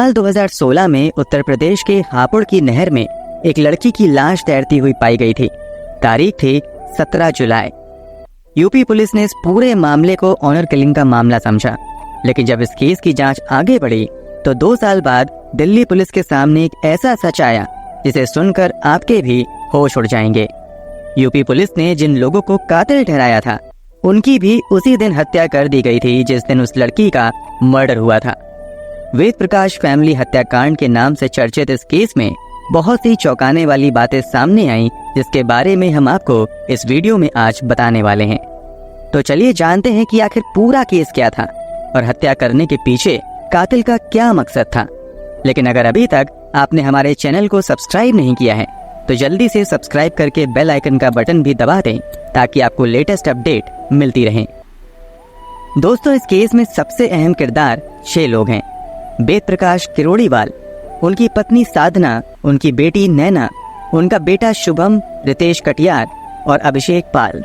साल 2016 में उत्तर प्रदेश के हापुड़ की नहर में एक लड़की की लाश तैरती हुई पाई गई थी। तारीख थी 17 जुलाई। यूपी पुलिस ने इस पूरे मामले को ऑनर किलिंग का मामला समझा, लेकिन जब इस केस की जांच आगे बढ़ी तो 2 साल बाद दिल्ली पुलिस के सामने एक ऐसा सच आया जिसे सुनकर आपके भी होश उड़ जाएंगे। यूपी पुलिस ने जिन लोगों को कातिल ठहराया था उनकी भी उसी दिन हत्या कर दी गई थी जिस दिन उस लड़की का मर्डर हुआ था। वेद प्रकाश फैमिली हत्याकांड के नाम से चर्चित इस केस में बहुत सी चौंकाने वाली बातें सामने आई, जिसके बारे में हम आपको इस वीडियो में आज बताने वाले हैं। तो चलिए जानते हैं कि आखिर पूरा केस क्या था और हत्या करने के पीछे कातिल का क्या मकसद था। लेकिन अगर अभी तक आपने हमारे चैनल को सब्सक्राइब नहीं किया है तो जल्दी से सब्सक्राइब करके बेल आइकन का बटन भी दबा दें ताकि आपको लेटेस्ट अपडेट मिलती रहे। दोस्तों, इस केस में सबसे अहम किरदार 6 लोग हैं। वेद प्रकाश किरोड़ीवाल, उनकी पत्नी साधना, उनकी बेटी नैना, उनका बेटा शुभम, रितेश कटियार और अभिषेक पाल।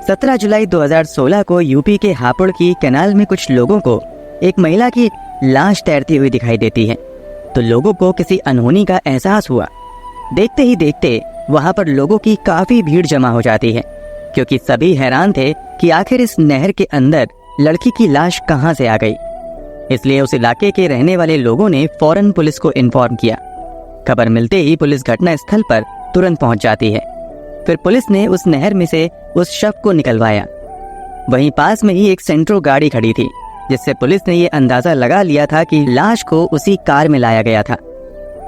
17 जुलाई 2016 को यूपी के हापुड़ की कैनाल में कुछ लोगों को एक महिला की लाश तैरती हुई दिखाई देती है, तो लोगों को किसी अनहोनी का एहसास हुआ। देखते ही देखते वहां पर लोगों की काफी भीड़ जमा हो जाती है, क्योंकि सभी हैरान थे कि आखिर इस नहर के अंदर लड़की की लाश कहां से आ गई। इसलिए उस इलाके के रहने वाले लोगों ने फौरन पुलिस को इन्फॉर्म किया। खबर मिलते ही पुलिस घटना स्थल पर तुरंत पहुंच जाती है। फिर पुलिस ने उस नहर में से उस शव को निकलवाया। वहीं पास में ही एक सेंट्रो गाड़ी खड़ी थी, जिससे पुलिस ने ये अंदाजा लगा लिया था कि लाश को उसी कार में लाया गया था।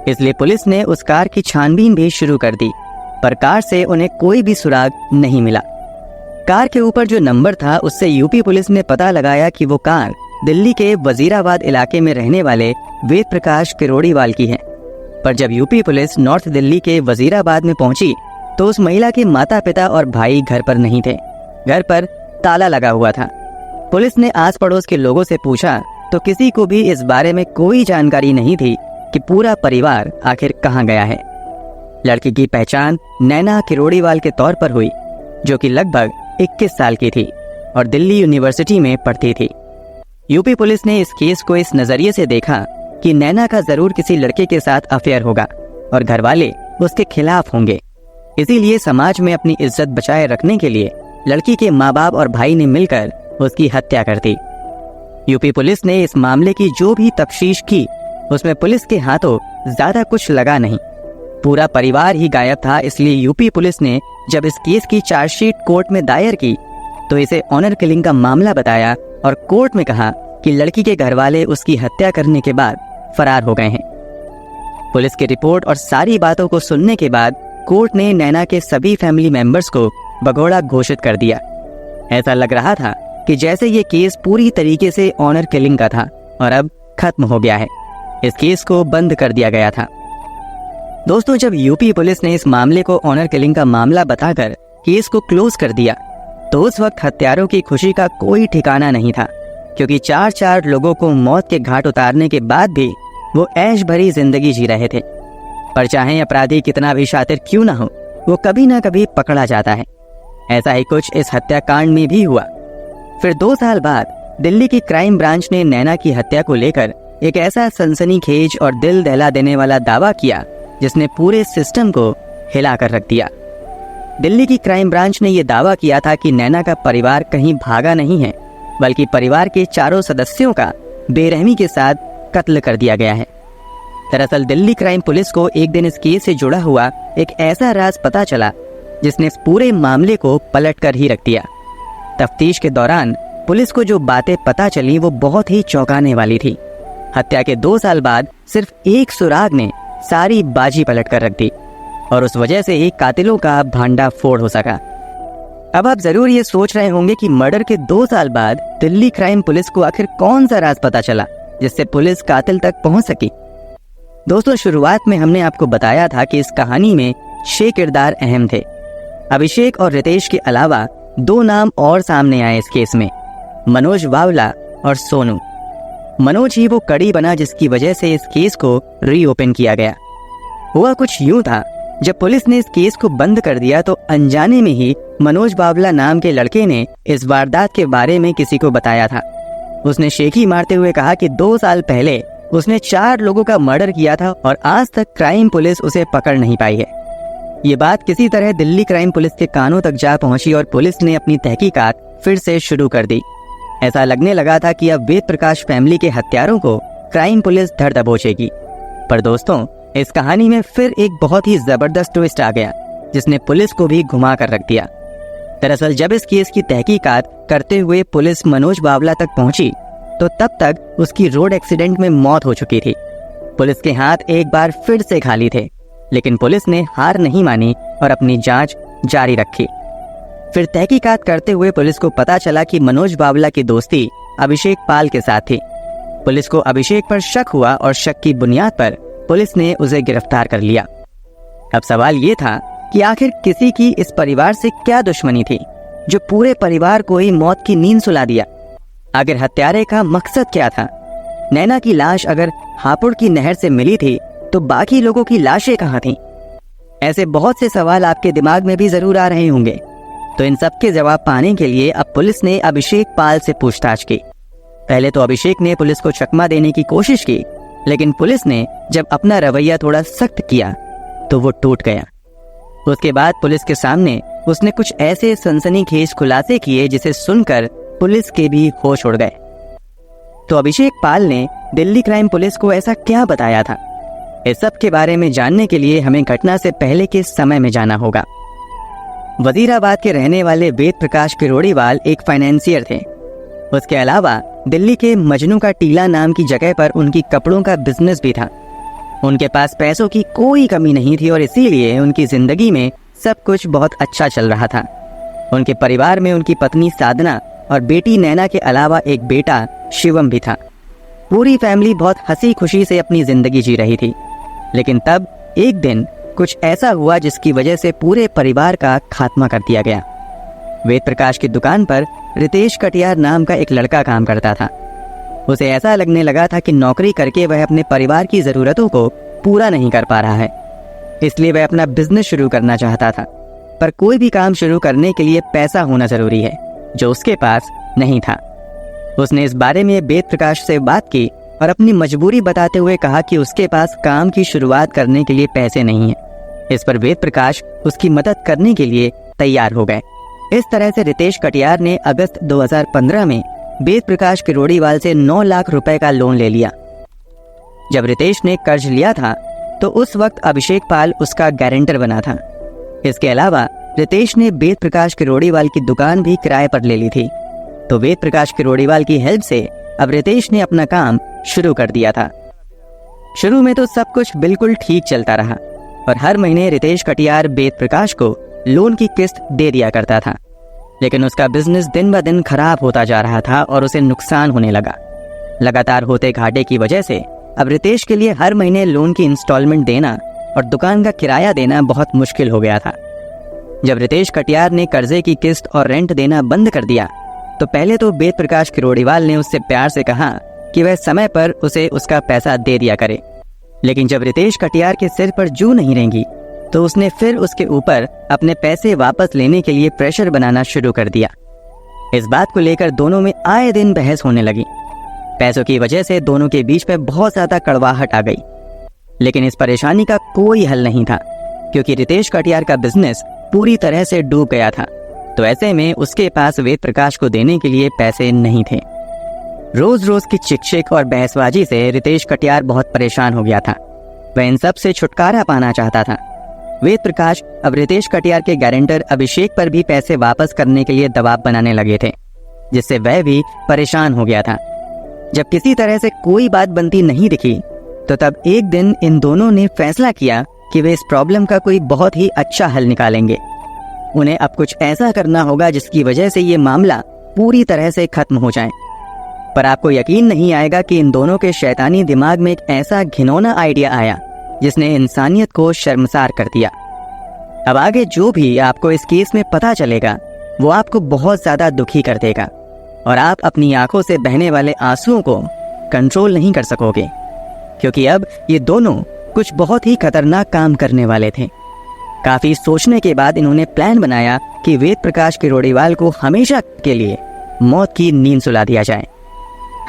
इसलिए पुलिस ने उस कार की छानबीन भी शुरू कर दी, पर कार से उन्हें कोई भी सुराग नहीं मिला। कार के ऊपर जो नंबर था उससे यूपी पुलिस ने पता लगाया कि वो कार दिल्ली के वजीराबाद इलाके में रहने वाले वेद प्रकाश किरोड़ीवाल की है। पर जब यूपी पुलिस नॉर्थ दिल्ली के वजीराबाद में पहुंची तो उस महिला के माता पिता और भाई घर पर नहीं थे। घर पर ताला लगा हुआ था। पुलिस ने आस पड़ोस के लोगों से पूछा तो किसी को भी इस बारे में कोई जानकारी नहीं थी कि पूरा परिवार आखिर कहां गया है। लड़की की पहचान नैना किरोड़ीवाल के तौर पर हुई, जो कि लगभग 21 साल की थी और दिल्ली यूनिवर्सिटी में पढ़ती थी। यूपी पुलिस ने इस केस को इस नजरिए से देखा कि नैना का जरूर किसी लड़के के साथ अफेयर होगा और घर वाले उसके खिलाफ होंगे। इसीलिए समाज में अपनी इज्जत बचाए रखने के लिए लड़की के माँ बाप और भाई ने मिलकर उसकी हत्या कर दी। यूपी पुलिस ने इस मामले की जो भी तफ्तीश की उसमें पुलिस के हाथों ज्यादा कुछ लगा नहीं। पूरा परिवार ही गायब था। इसलिए यूपी पुलिस ने जब इस केस की चार्जशीट कोर्ट में दायर की तो इसे ऑनर किलिंग का मामला बताया और कोर्ट में कहा कि लड़की के घर वाले उसकी हत्या करने के बाद फरार हो गए हैं। पुलिस की रिपोर्ट और सारी बातों को सुनने के बाद कोर्ट ने नैना के सभी फैमिली मेंबर्स को भगोड़ा घोषित कर दिया। ऐसा लग रहा था कि जैसे ये केस पूरी तरीके से ऑनर किलिंग का था और अब खत्म हो गया है। इस केस को बंद कर दिया गया था। दोस्तों, जब यूपी पुलिस ने इस मामले को ऑनर किलिंग का मामला बताकर केस को क्लोज कर दिया तो उस वक्त हत्यारों की खुशी का कोई ठिकाना नहीं था, क्योंकि 4 लोगों को मौत के घाट उतारने के बाद भी वो ऐश भरी जिंदगी जी रहे थे। पर चाहे अपराधी कितना भी शातिर क्यों ना हो, वो कभी ना कभी पकड़ा जाता है। ऐसा ही कुछ इस हत्याकांड में भी हुआ। फिर 2 साल बाद दिल्ली की क्राइम ब्रांच ने नैना की हत्या को लेकर एक ऐसा सनसनीखेज और दिल दहला देने वाला दावा किया जिसने पूरे सिस्टम को हिला कर रख दिया। दिल्ली की क्राइम ब्रांच ने यह दावा किया था कि नैना का परिवार कहीं भागा नहीं है, बल्कि परिवार के 4 सदस्यों का बेरहमी के साथ कत्ल कर दिया गया है। दरअसल दिल्ली क्राइम पुलिस को एक दिन इस केस से जुड़ा हुआ एक ऐसा राज पता चला जिसने इस पूरे मामले को पलट कर ही रख दिया। तफ्तीश के दौरान पुलिस को जो बातें पता चली वो बहुत ही चौंकाने वाली थी। हत्या के 2 साल बाद सिर्फ एक सुराग ने सारी बाजी पलट कर रख दी और उस वजह से ही कातिलों का भांडा फोड़ हो सका। अब आप जरूर ये सोच रहे होंगे कि मर्डर के 2 साल बाद दिल्ली क्राइम पुलिस को आखिर कौन सा राज पता चला जिससे पुलिस कातिल तक पहुंच सकी। दोस्तों, शुरुआत में हमने आपको बताया था कि इस कहानी में 6 किरदार अहम थे। अभिषेक और रितेश के अलावा 2 नाम और सामने आए इस केस में, मनोज वावला और सोनू। मनोज ही वो कड़ी बना जिसकी वजह से इस केस को रीओपन किया गया। हुआ कुछ यूं था, जब पुलिस ने इस केस को बंद कर दिया तो अनजाने में ही मनोज बावला नाम के लड़के ने इस वारदात के बारे में किसी को बताया था। उसने शेखी मारते हुए कहा कि 2 साल पहले उसने 4 लोगों का मर्डर किया था और आज तक क्राइम पुलिस उसे पकड़ नहीं पाई है। ये बात किसी तरह दिल्ली क्राइम पुलिस के कानों तक जा पहुंची और पुलिस ने अपनी तहकीकात फिर से शुरू कर दी। ऐसा लगने लगा था कि अब वेद प्रकाश फैमिली के हत्यारों को क्राइम पुलिस धर दबोचेगी। पर दोस्तों, इस कहानी में फिर एक बहुत ही जबरदस्त ट्विस्ट आ गया जिसने पुलिस को भी घुमा कर रख दिया। दरअसल जब इस केस की तहकीकात करते हुए पुलिस मनोज बावला तक पहुंची तो तब तक उसकी रोड एक्सीडेंट में मौत हो चुकी थी। पुलिस के हाथ एक बार फिर से खाली थे, लेकिन पुलिस ने हार नहीं मानी और अपनी जांच जारी रखी। फिर तहकीकात करते हुए पुलिस को पता चला कि मनोज बावला की दोस्ती अभिषेक पाल के साथ थी। पुलिस को अभिषेक पर शक हुआ और शक की बुनियाद पर पुलिस ने उसे गिरफ्तार कर लिया। अब सवाल ये था कि आखिर किसी की इस परिवार से क्या दुश्मनी थी जो पूरे परिवार को ही मौत की नींद सुला दिया। आखिर हत्यारे का मकसद क्या था? नैना की लाश अगर हापुड़ की नहर से मिली थी तो बाकी लोगों की लाशें कहाँ थीं? ऐसे बहुत से सवाल आपके दिमाग में भी जरूर आ रहे होंगे। तो इन सब के जवाब पाने के लिए अब पुलिस ने अभिषेक पाल से पूछताछ की। पहले तो अभिषेक ने पुलिस को चकमा देने की कोशिश की, लेकिन पुलिस ने जब अपना रवैया थोड़ा सख्त किया तो वो टूट गया। उसके बाद पुलिस के सामने उसने कुछ ऐसे सनसनीखेज खुलासे किए जिसे सुनकर पुलिस के भी होश उड़ गए। तो अभिषेक पाल ने दिल्ली क्राइम पुलिस को ऐसा क्या बताया था? इस सब के बारे में जानने के लिए हमें घटना से पहले के समय में जाना होगा। वजीराबाद के रहने वाले वेद प्रकाश किरोड़ीवाल एक फाइनेंसियर थे। उसके अलावा दिल्ली के मजनू का टीला नाम की जगह पर उनकी कपड़ों का बिजनेस भी था। उनके पास पैसों की कोई कमी नहीं थी और इसीलिए उनकी जिंदगी में सब कुछ बहुत अच्छा चल रहा था। उनके परिवार में उनकी पत्नी साधना और बेटी नैना के अलावा एक बेटा शिवम भी था। पूरी फैमिली बहुत हंसी खुशी से अपनी जिंदगी जी रही थी। लेकिन तब एक दिन कुछ ऐसा हुआ जिसकी वजह से पूरे परिवार का खात्मा कर दिया गया। वेद प्रकाश की दुकान पर रितेश कटियार नाम का एक लड़का काम करता था। उसे ऐसा लगने लगा था कि नौकरी करके वह अपने परिवार की जरूरतों को पूरा नहीं कर पा रहा है, इसलिए वह अपना बिजनेस शुरू करना चाहता था। पर कोई भी काम शुरू करने के लिए पैसा होना जरूरी है, जो उसके पास नहीं था। उसने इस बारे में वेद प्रकाश से बात की और अपनी मजबूरी बताते हुए कहा कि उसके पास काम की शुरुआत करने के लिए पैसे नहीं हैं। इस पर वेद प्रकाश उसकी मदद करने के लिए तैयार हो गए। इस तरह से रितेश कटियार ने अगस्त 2015 में वेद प्रकाश किरोड़ीवाल से 9 लाख रुपए का लोन ले लिया। जब रितेश ने कर्ज लिया था तो उस वक्त अभिषेक पाल उसका गारंटर बना था। इसके अलावा रितेश ने वेद प्रकाश किरोड़ीवाल की दुकान भी किराए पर ले ली थी। तो वेद प्रकाश किरोड़ीवाल की हेल्प से अब रितेश ने अपना काम शुरू कर दिया था। शुरू में तो सब कुछ बिल्कुल ठीक चलता रहा और हर महीने रितेश कटियार वेद प्रकाश को लोन की किस्त दे दिया करता था। लेकिन उसका बिजनेस दिन ब दिन खराब होता जा रहा था और उसे नुकसान होने लगा। लगातार होते घाटे की वजह से अब रितेश के लिए हर महीने लोन की इंस्टॉलमेंट देना और दुकान का किराया देना बहुत मुश्किल हो गया था। जब रितेश कटियार ने कर्जे की किस्त और रेंट देना बंद कर दिया तो पहले तो वेद प्रकाश किरोड़ीवाल ने उससे प्यार से कहा कि वह समय पर उसे उसका पैसा दे दिया करे। लेकिन जब रितेश कटियार के सिर पर जू नहीं रहेंगी तो उसने फिर उसके ऊपर अपने पैसे वापस लेने के लिए प्रेशर बनाना शुरू कर दिया। इस बात को लेकर दोनों में आए दिन बहस होने लगी। पैसों की वजह से दोनों के बीच में बहुत ज्यादा कड़वाहट आ गई। लेकिन इस परेशानी का कोई हल नहीं था क्योंकि रितेश कटियार का बिजनेस पूरी तरह से डूब गया था। तो ऐसे में उसके पास वेद प्रकाश को देने के लिए पैसे नहीं थे। रोज रोज की चिक और बहसबाजी से रितेश कटियार बहुत परेशान हो गया था। वह इन सब से छुटकारा पाना चाहता था। वेद प्रकाश अब रितेश कटियार के गारंटर अभिषेक पर भी पैसे वापस करने के लिए दबाव बनाने लगे थे, जिससे वह भी परेशान हो गया था। जब किसी तरह से कोई बात बनती नहीं दिखी तो तब एक दिन इन दोनों ने फैसला किया कि वे इस प्रॉब्लम का कोई बहुत ही अच्छा हल निकालेंगे। उन्हें अब कुछ ऐसा करना होगा जिसकी वजह से ये मामला पूरी तरह से खत्म हो जाए। पर आपको यकीन नहीं आएगा कि इन दोनों के शैतानी दिमाग में एक ऐसा घिनौना आइडिया आया जिसने इंसानियत को शर्मसार कर दिया। अब आगे जो भी आपको इस केस में पता चलेगा वो आपको बहुत ज्यादा दुखी कर देगा और आप अपनी आंखों से बहने वाले आंसुओं को कंट्रोल नहीं कर सकोगे, क्योंकि अब ये दोनों कुछ बहुत ही खतरनाक काम करने वाले थे। काफी सोचने के बाद इन्होंने प्लान बनाया कि वेद प्रकाश किरोड़ीवाल को हमेशा के लिए मौत की नींद सुला दिया जाए।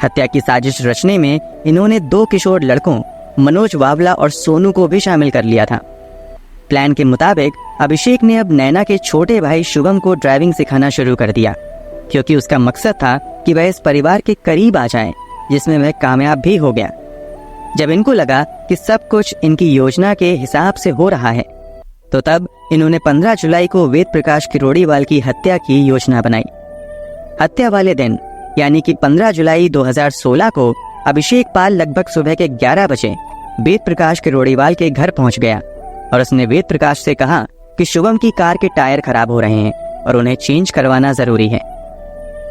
हत्या की साजिश रचने में इन्होंने 2 किशोर लड़कों मनोज वावला और सोनू को भी शामिल कर लिया था। प्लान के मुताबिक अभिषेक ने अब नैना के छोटे भाई शुभम को ड्राइविंग सिखाना शुरू कर दिया, क्योंकि उसका मकसद था कि वह इस परिवार के करीब आ जाए, जिसमें वह कामयाब भी हो गया। जब इनको लगा कि सब कुछ इनकी योजना के हिसाब से हो रहा है, तो तब इन्होंने 15 जुलाई को वेद प्रकाश किरोड़ीवाल की हत्या की योजना बनाई। हत्या वाले दिन यानी कि 15 जुलाई 2016 को अभिषेक पाल लगभग सुबह के 11 बजे वेद प्रकाश किरोड़ीवाल के घर पहुंच गया और उसने वेद प्रकाश से कहा कि शुभम की कार के टायर खराब हो रहे हैं और उन्हें चेंज करवाना जरूरी है।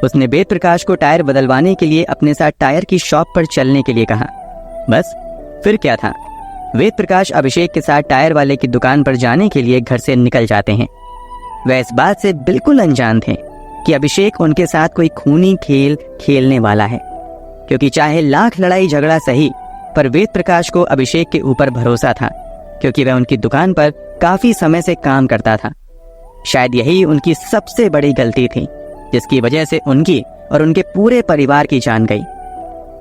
उसने वेद प्रकाश को टायर बदलवाने के लिए अपने साथ टायर की शॉप पर चलने के लिए कहा। बस फिर क्या था, वेद प्रकाश अभिषेक के साथ टायर वाले की दुकान पर जाने के लिए घर से निकल जाते हैं। वह इस बात से बिल्कुल अनजान थे कि अभिषेक उनके साथ कोई खूनी खेल खेलने वाला है, क्योंकि चाहे लाख लड़ाई झगड़ा सही, पर वेद प्रकाश को अभिषेक के ऊपर भरोसा था, क्योंकि वह उनकी दुकान पर काफी समय से काम करता था। शायद यही उनकी सबसे बड़ी गलती थी, जिसकी वजह से उनकी और उनके पूरे परिवार की जान गई।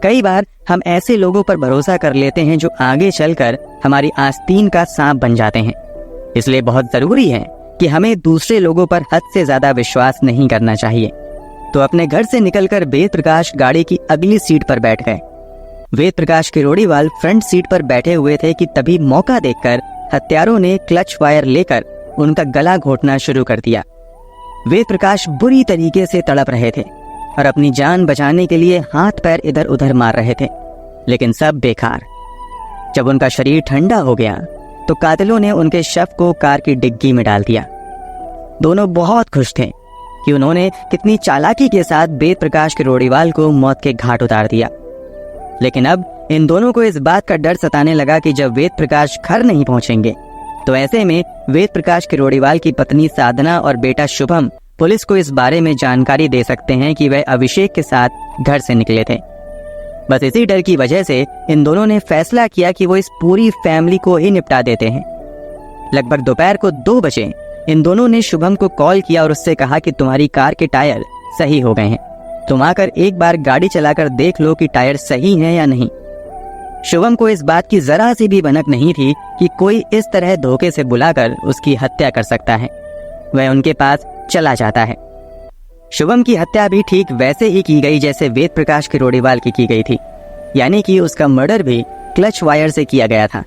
कई बार हम ऐसे लोगों पर भरोसा कर लेते हैं जो आगे चलकर हमारी आस्तीन का सांप बन जाते हैं। इसलिए बहुत जरूरी है कि हमें दूसरे लोगों पर हद से ज्यादा विश्वास नहीं करना चाहिए। तो अपने घर से निकलकर वेद प्रकाश गाड़ी की अगली सीट पर बैठ गए। वेद प्रकाश किरोड़ीवाल फ्रंट सीट पर बैठे हुए थे कि तभी मौका देखकर हत्यारों ने क्लच वायर लेकर उनका गला घोटना शुरू कर दिया। वेद प्रकाश बुरी तरीके से तड़प रहे थे और अपनी जान बचाने के लिए हाथ पैर इधर उधर मार रहे थे, लेकिन सब बेकार। जब उनका शरीर ठंडा हो गया तो कातिलों ने उनके शव को कार की डिग्गी में डाल दिया। दोनों बहुत खुश थे कि उन्होंने कितनी चालाकी के साथ वेद प्रकाश किरोड़ीवाल को मौत के घाट उतार दिया। लेकिन अब इन दोनों को इस बात का डर सताने लगा कि जब वेद प्रकाश घर नहीं पहुंचेंगे तो ऐसे में वेद प्रकाश किरोड़ीवाल की पत्नी साधना और बेटा शुभम पुलिस को इस बारे में जानकारी दे सकते हैं कि वह अभिषेक के साथ घर से निकले थे। बस इसी डर की वजह से इन दोनों ने फैसला किया कि वो इस पूरी फैमिली को ही निपटा देते हैं। लगभग दोपहर को 2 बजे इन दोनों ने शुभम को कॉल किया और उससे कहा कि तुम्हारी कार के टायर सही हो गए हैं, तुम आकर एक बार गाड़ी चलाकर देख लो कि टायर सही हैं या नहीं। शुभम को इस बात की जरा सी भी भनक नहीं थी कि कोई इस तरह धोखे से बुलाकर उसकी हत्या कर सकता है। वह उनके पास चला जाता है। शुभम की हत्या भी ठीक वैसे ही की गई जैसे वेद प्रकाश किरोड़ीवाल की गई थी, यानी कि उसका मर्डर भी क्लच वायर से किया गया था।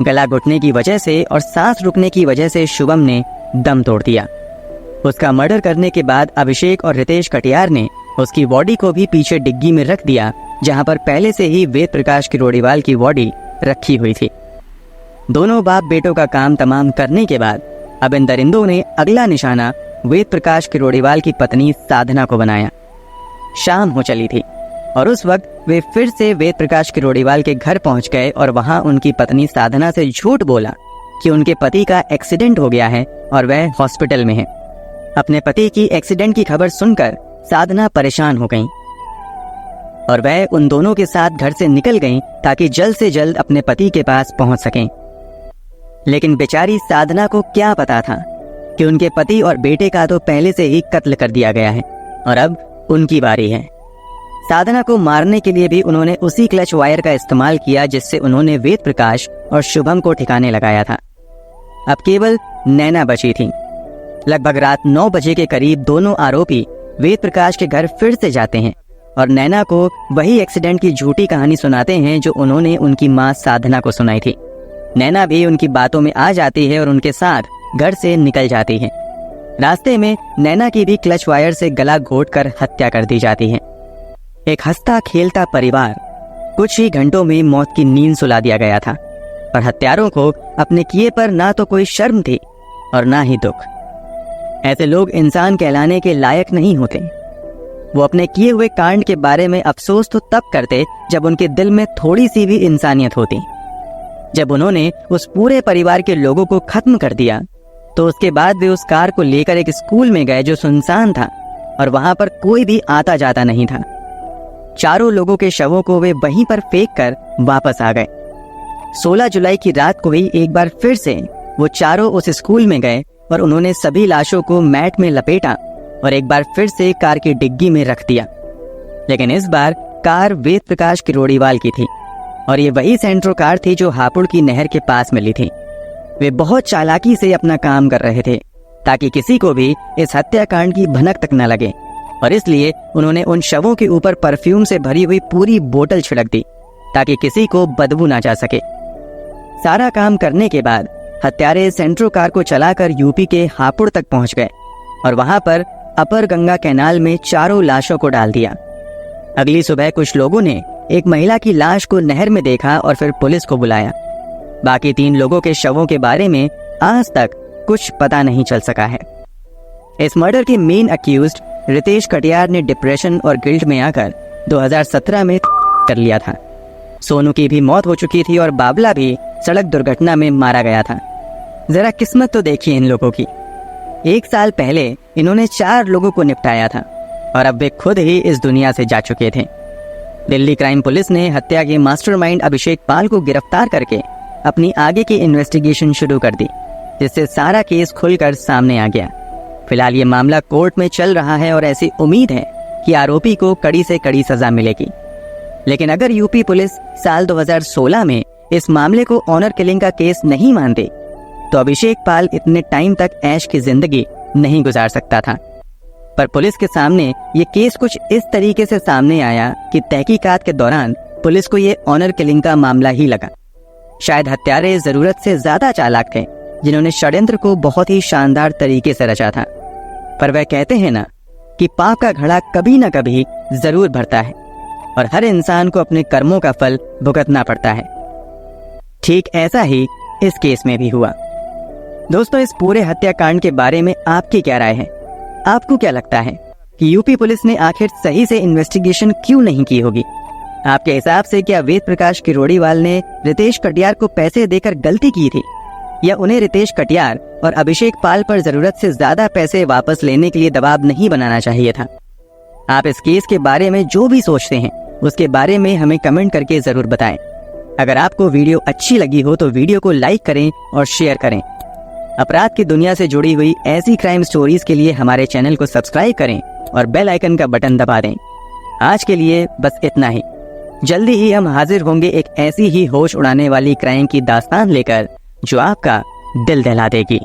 गला घुटने की वजह से और सांस रुकने की वजह से शुभम ने दम तोड़ दिया। उसका मर्डर करने के बाद अभिषेक और रितेश कटियार ने उसकी बॉडी को भी पीछे डिग्गी में रख दिया, जहां पर पहले से ही वेद प्रकाश किरोड़ीवाल की बॉडी रखी हुई थी। दोनों बाप बेटों का काम तमाम करने के बाद अब इन दरिंदों ने अगला निशाना वेद प्रकाश किरोड़ीवाल की पत्नी साधना को बनाया। शाम हो चली थी और उस वक्त वे फिर से वेद प्रकाश किरोड़ीवाल के घर पहुंच गए और वहां उनकी पत्नी साधना से झूठ बोला कि उनके पति का एक्सीडेंट हो गया है और वह हॉस्पिटल में है। अपने पति की एक्सीडेंट की खबर सुनकर साधना परेशान हो गई और वह उन दोनों के साथ घर से निकल गईं ताकि जल्द से जल्द अपने पति के पास पहुंच सकें। लेकिन बेचारी साधना को क्या पता था कि उनके पति और बेटे का तो पहले से ही कत्ल कर दिया गया है और अब उनकी बारी है। साधना को मारने के लिए भी उन्होंने उसी क्लच वायर का इस्तेमाल किया जिससे उन्होंने वेद प्रकाश और शुभम को ठिकाने लगाया था। अब केवल नैना बची थी। लगभग रात 9 बजे के करीब दोनों आरोपी वेद प्रकाश के घर फिर से जाते हैं और नैना को वही एक्सीडेंट की झूठी कहानी सुनाते हैं जो उन्होंने उनकी मां साधना को सुनाई थी। नैना भी उनकी बातों में आ जाती है और उनके साथ घर से निकल जाती है। रास्ते में नैना की भी क्लच वायर से गला घोटकर हत्या कर दी जाती है। एक हंसता खेलता परिवार कुछ ही घंटों में मौत की नींद सुला दिया गया था और हत्यारों को अपने किए पर ना तो कोई शर्म थी और ना ही दुख। ऐसे लोग इंसान कहलाने के लायक नहीं होते। वो अपने किए हुए कांड के बारे में अफसोस तो तब करते जब उनके दिल में थोड़ी सी भी इंसानियत होती। जब उन्होंने उस पूरे परिवार के लोगों को खत्म कर दिया तो उसके बाद वे उस कार को लेकर एक स्कूल में गए जो सुनसान था और वहां पर कोई भी आता जाता नहीं था। चारों लोगों के शवों को वे वहीं पर फेंक कर वापस आ गए। 16 जुलाई की रात को ही एक बार फिर से वो चारों उस स्कूल में गए और उन्होंने सभी लाशों को मैट में लपेटा और एक बार फिर से कार की डिग्गी में रख दिया। लेकिन इस बार कार वेद प्रकाश किरोड़ीवाल की थी और ये वही सेंट्रो कार थी जो हापुड़ की नहर के पास मिली थी। वे बहुत चालाकी से अपना काम कर रहे थे ताकि किसी को भी इस हत्याकांड की भनक तक न लगे और इसलिए उन्होंने उन शवों के ऊपर परफ्यूम से भरी हुई पूरी बोतल छिड़क दी ताकि किसी को बदबू ना जा सके। सारा काम करने के बाद हत्यारे सेंट्रो कार को चलाकर यूपी के हापुड़ तक पहुंच गए और वहां पर अपर गंगा कैनाल में चारों लाशों को डाल दिया। अगली सुबह कुछ लोगों ने एक महिला की लाश को नहर में देखा और फिर पुलिस को बुलाया। बाकी 3 लोगों के शवों के बारे में आज तक कुछ पता नहीं चल सका है। इस मर्डर के मेन अक्यूज्ड रितेश कटियार ने डिप्रेशन और गिल्ट में आकर 2017 में कर लिया था। सोनू की भी मौत हो चुकी थी और बाबला भी सड़क दुर्घटना में मारा गया था। जरा किस्मत तो देखिए इन लोगों की। 1 साल पहले इन्होंने 4 लोगों को निपटाया था और अब वे खुद ही इस दुनिया से जा चुके थे। दिल्ली क्राइम पुलिस ने हत्या के मास्टरमाइंड अभिषेक पाल को गिरफ्तार करके अपनी आगे की इन्वेस्टिगेशन शुरू कर दी, जिससे सारा केस खुलकर सामने आ गया। फिलहाल ये मामला कोर्ट में चल रहा है और ऐसी उम्मीद है कि आरोपी को कड़ी से कड़ी सजा मिलेगी। लेकिन अगर यूपी पुलिस साल 2016 में इस मामले को ऑनर किलिंग का केस नहीं मानते तो अभिषेक पाल इतने टाइम तक ऐश की जिंदगी नहीं गुजार सकता था। पर पुलिस के सामने ये केस कुछ इस तरीके से सामने आया कि तहकीकात के दौरान पुलिस को ये ऑनर किलिंग का मामला ही लगा। शायद हत्यारे जरूरत से ज्यादा चालाक थे जिन्होंने षड्यंत्र को बहुत ही शानदार तरीके से रचा था। पर वह कहते हैं ना कि पाप का घड़ा कभी न कभी जरूर भरता है और हर इंसान को अपने कर्मों का फल भुगतना पड़ता है। ठीक ऐसा ही इस केस में भी हुआ। दोस्तों, इस पूरे हत्याकांड के बारे में आपकी क्या राय है? आपको क्या लगता है कि यूपी पुलिस ने आखिर सही से इन्वेस्टिगेशन क्यों नहीं की होगी? आपके हिसाब से क्या वेद प्रकाश किरोड़ीवाल ने रितेश कटियार को पैसे देकर गलती की थी या उन्हें रितेश कटियार और अभिषेक पाल पर जरूरत से ज्यादा पैसे वापस लेने के लिए दबाव नहीं बनाना चाहिए था? आप इस केस के बारे में जो भी सोचते हैं उसके बारे में हमें कमेंट करके जरूर बताएं। अगर आपको वीडियो अच्छी लगी हो तो वीडियो को लाइक करें और शेयर करें। अपराध की दुनिया से जुड़ी हुई ऐसी क्राइम स्टोरीज के लिए हमारे चैनल को सब्सक्राइब करें और बेल आइकन का बटन दबा दें। आज के लिए बस इतना ही। जल्दी ही हम हाजिर होंगे एक ऐसी ही होश उड़ाने वाली क्राइम की दास्तान लेकर जो आपका दिल दहला देगी।